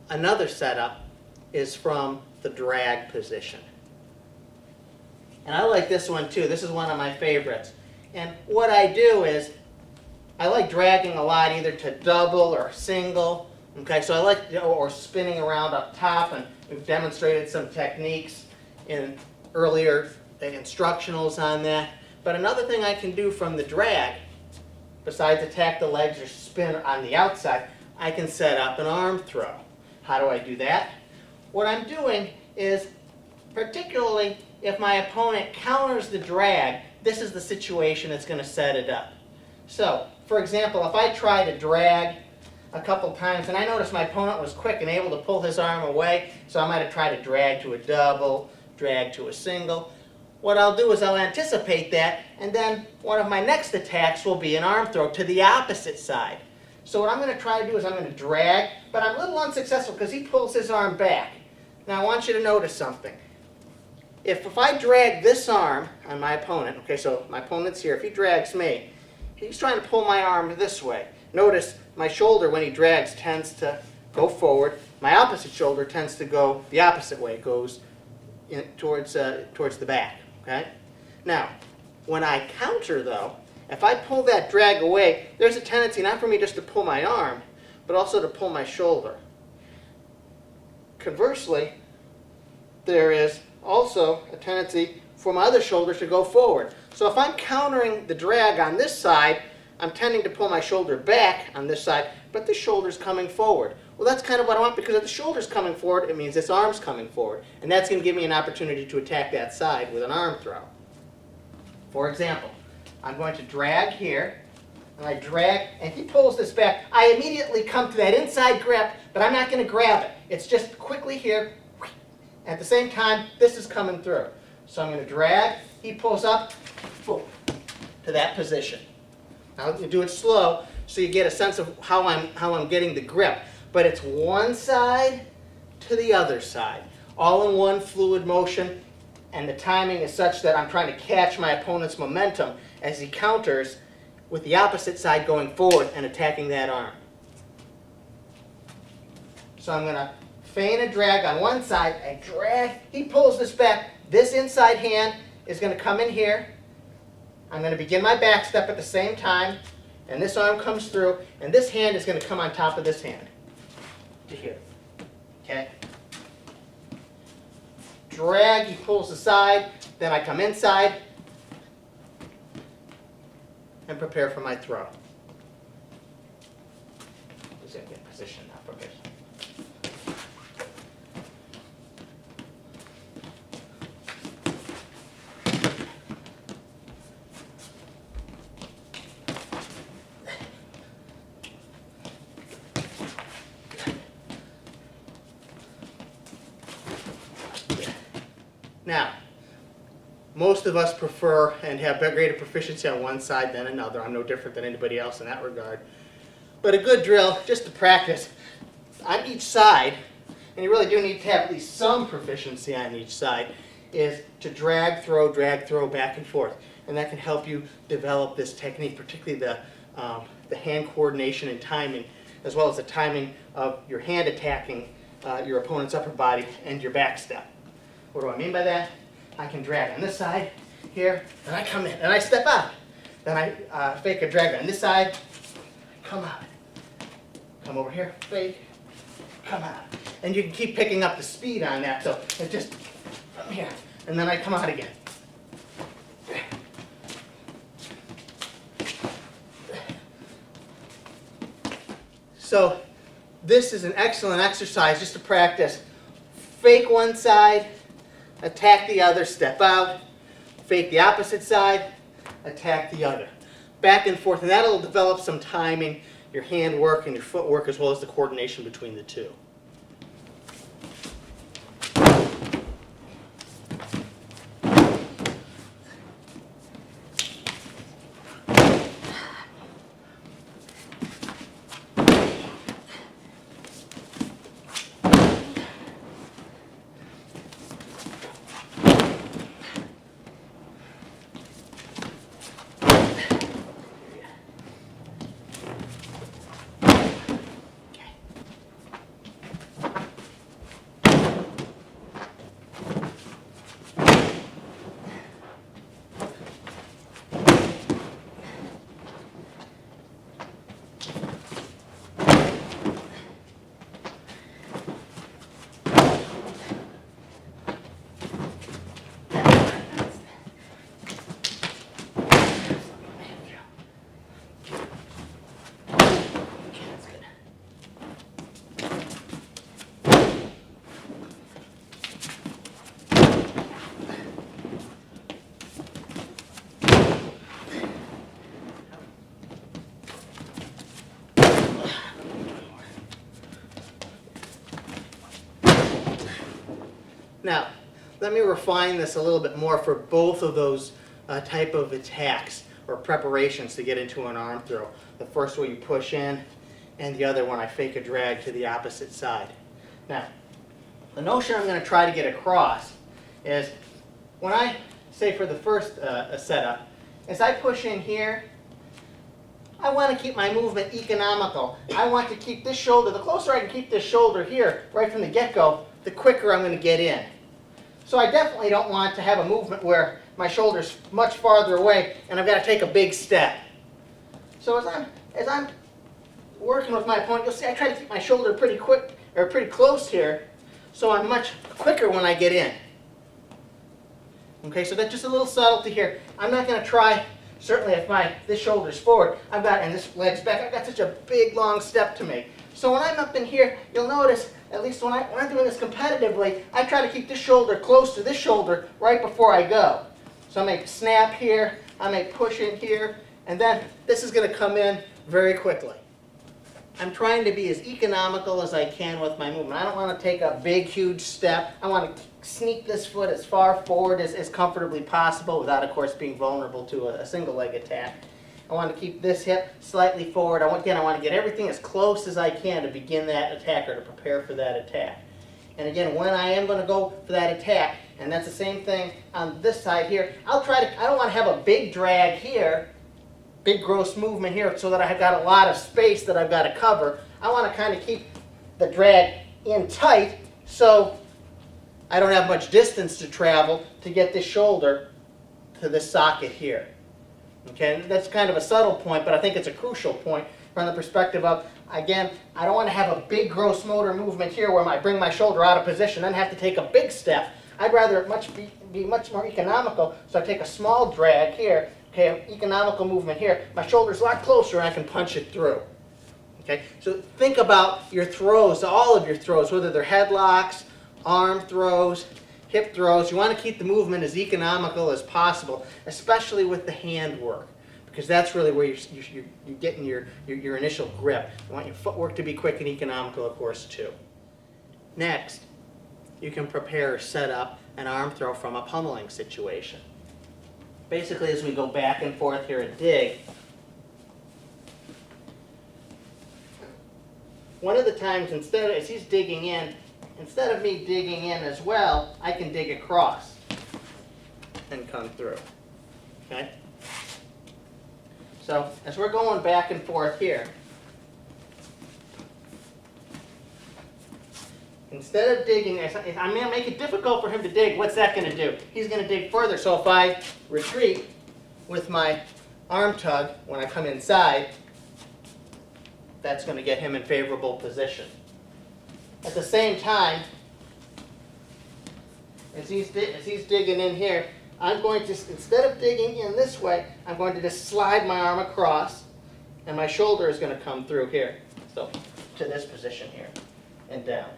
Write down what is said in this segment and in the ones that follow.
another setup is from the drag position. And I like this one too. This is one of my favorites. And what I do is, I like dragging a lot, either to double or single. Okay, so I like, or spinning around up top, and we've demonstrated some techniques in earlier instructionals on that. But another thing I can do from the drag, besides attack the legs or spin on the outside, I can set up an arm throw. How do I do that? What I'm doing is, particularly if my opponent counters the drag, this is the situation that's going to set it up. So, for example, if I try to drag a couple times, and I noticed my opponent was quick and able to pull his arm away, so I might have tried to drag to a double, drag to a single. What I'll do is I'll anticipate that, and then one of my next attacks will be an arm throw to the opposite side. So what I'm going to try to do is I'm going to drag, but I'm a little unsuccessful because he pulls his arm back. Now I want you to notice something. If I drag this arm on my opponent, okay, so my opponent's here, if he drags me, he's trying to pull my arm this way. Notice my shoulder, when he drags, tends to go forward. My opposite shoulder tends to go the opposite way. It goes towards the back. Okay? Now, when I counter, though, if I pull that drag away, there's a tendency not for me just to pull my arm, but also to pull my shoulder. Conversely, there is also a tendency for my other shoulder to go forward. So if I'm countering the drag on this side, I'm tending to pull my shoulder back on this side, but the shoulder's coming forward. Well, that's kind of what I want, because if the shoulder's coming forward, it means this arm's coming forward. And that's going to give me an opportunity to attack that side with an arm throw. For example, I'm going to drag here, and I drag, and he pulls this back. I immediately come to that inside grip, but I'm not going to grab it. It's just quickly here. At the same time, this is coming through. So I'm going to drag, he pulls up, boom, to that position. Now you do it slow so you get a sense of how I'm getting the grip. But it's one side to the other side, all in one fluid motion, and the timing is such that I'm trying to catch my opponent's momentum as he counters with the opposite side going forward and attacking that arm. So I'm going to feign a drag on one side, I drag, he pulls this back, this inside hand is going to come in here, I'm going to begin my back step at the same time, and this arm comes through, and this hand is going to come on top of this hand, to here, okay? Drag, he pulls aside, then I come inside, and prepare for my throw. Just going to get position now for this. Now, most of us prefer and have greater proficiency on one side than another. I'm no different than anybody else in that regard. But a good drill, just to practice, on each side, and you really do need to have at least some proficiency on each side, is to drag, throw, back and forth. And that can help you develop this technique, particularly the hand coordination and timing, as well as the timing of your hand attacking your opponent's upper body and your back step. What do I mean by that? I can drag on this side here, and I come in, and I step out. Then I fake a drag on this side, come out. Come over here, fake, come out. And you can keep picking up the speed on that, so it just, from here, and then I come out again. So this is an excellent exercise just to practice. Fake one side, attack the other, step out, fake the opposite side, attack the other. Back and forth, and that'll develop some timing, your hand work and your footwork, as well as the coordination between the two. Now, let me refine this a little bit more for both of those type of attacks or preparations to get into an arm throw. The first one you push in, and the other one I fake a drag to the opposite side. Now, the notion I'm going to try to get across is when I, say for the first setup, as I push in here, I want to keep my movement economical. I want to keep this shoulder, the closer I can keep this shoulder here right from the get-go, the quicker I'm going to get in. So I definitely don't want to have a movement where my shoulder's much farther away and I've got to take a big step. So as I'm working with my opponent, you'll see I try to keep my shoulder pretty quick, or pretty close here, so I'm much quicker when I get in. Okay, so that's just a little subtlety here. I'm not going to try, certainly if this shoulder's forward, and this leg's back, I've got such a big long step to make. So when I'm up in here, you'll notice, at least when I'm doing this competitively, I try to keep this shoulder close to this shoulder right before I go. So I may snap here, I may push in here, and then this is going to come in very quickly. I'm trying to be as economical as I can with my movement. I don't want to take a big, huge step. I want to sneak this foot as far forward as comfortably possible without, of course, being vulnerable to a single leg attack. I want to keep this hip slightly forward. I want to get everything as close as I can to begin that attack or to prepare for that attack. And again, when I am going to go for that attack, and that's the same thing on this side here, I don't want to have a big drag here, big gross movement here, so that I've got a lot of space that I've got to cover. I want to kind of keep the drag in tight so I don't have much distance to travel to get this shoulder to this socket here. Okay, that's kind of a subtle point, but I think it's a crucial point from the perspective of, again, I don't want to have a big gross motor movement here where I bring my shoulder out of position and have to take a big step. I'd rather it be much more economical, so I take a small drag here, okay, economical movement here, my shoulder's a lot closer and I can punch it through. Okay, so think about your throws, all of your throws, whether they're headlocks, arm throws, hip throws. You want to keep the movement as economical as possible, especially with the hand work, because that's really where you're getting your initial grip. You want your footwork to be quick and economical, of course, too. Next, you can prepare or set up an arm throw from a pummeling situation. Basically, as we go back and forth here and dig, one of the times, as he's digging in, instead of me digging in as well, I can dig across and come through. Okay? So, as we're going back and forth here, instead of digging, I'm going to make it difficult for him to dig. What's that going to do? He's going to dig further. So if I retreat with my arm tug when I come inside, that's going to get him in favorable position. At the same time, as he's digging in here, I'm going to, instead of digging in this way, I'm going to just slide my arm across, and my shoulder is going to come through here. So, to this position here, and down.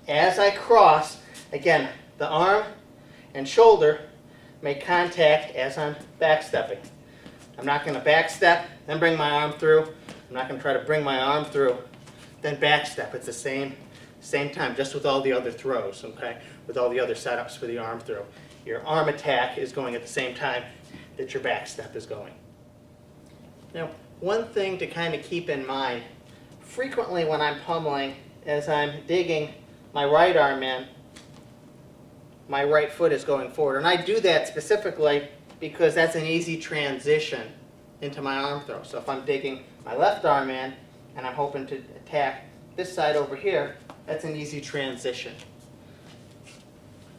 As I cross, again, the arm and shoulder make contact as I'm backstepping. I'm not going to backstep, then bring my arm through. I'm not going to try to bring my arm through, then backstep. It's the same time, just with all the other throws, okay? With all the other setups for the arm throw. Your arm attack is going at the same time that your backstep is going. Now, one thing to kind of keep in mind, frequently when I'm pummeling, as I'm digging my right arm in, my right foot is going forward. And I do that specifically because that's an easy transition into my arm throw. So if I'm digging my left arm in and I'm hoping to attack this side over here, that's an easy transition.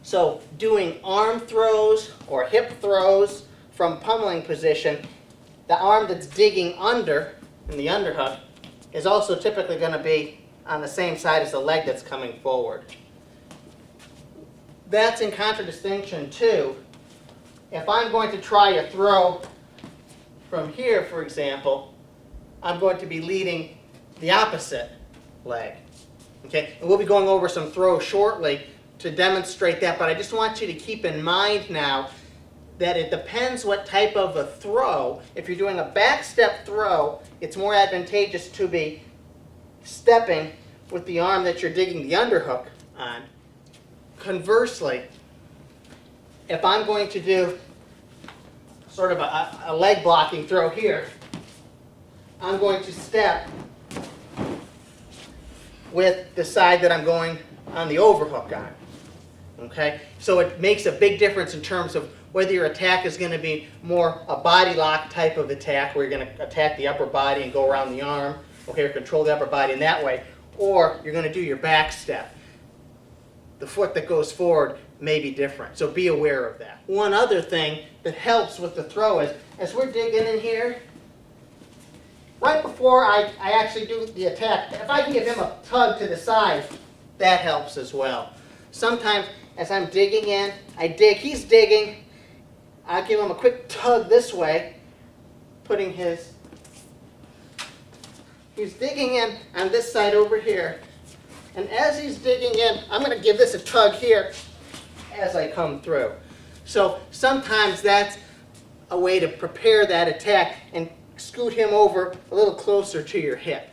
So doing arm throws or hip throws from pummeling position, the arm that's digging under in the underhook is also typically going to be on the same side as the leg that's coming forward. That's in contradistinction to, if I'm going to try a throw from here, for example, I'm going to be leading the opposite leg. Okay? And we'll be going over some throws shortly to demonstrate that, but I just want you to keep in mind now that it depends what type of a throw. If you're doing a back step throw, it's more advantageous to be stepping with the arm that you're digging the underhook on. Conversely, if I'm going to do sort of a leg blocking throw here, I'm going to step with the side that I'm going on the overhook on. Okay? So it makes a big difference in terms of whether your attack is going to be more a body lock type of attack, where you're going to attack the upper body and go around the arm, okay, or control the upper body in that way, or you're going to do your back step. The foot that goes forward may be different, so be aware of that. One other thing that helps with the throw is, as we're digging in here, right before I actually do the attack, if I can give him a tug to the side, that helps as well. Sometimes as I'm digging in, I dig, he's digging, I'll give him a quick tug this way, putting he's digging in on this side over here. And as he's digging in, I'm going to give this a tug here as I come through. So sometimes that's a way to prepare that attack and scoot him over a little closer to your hip.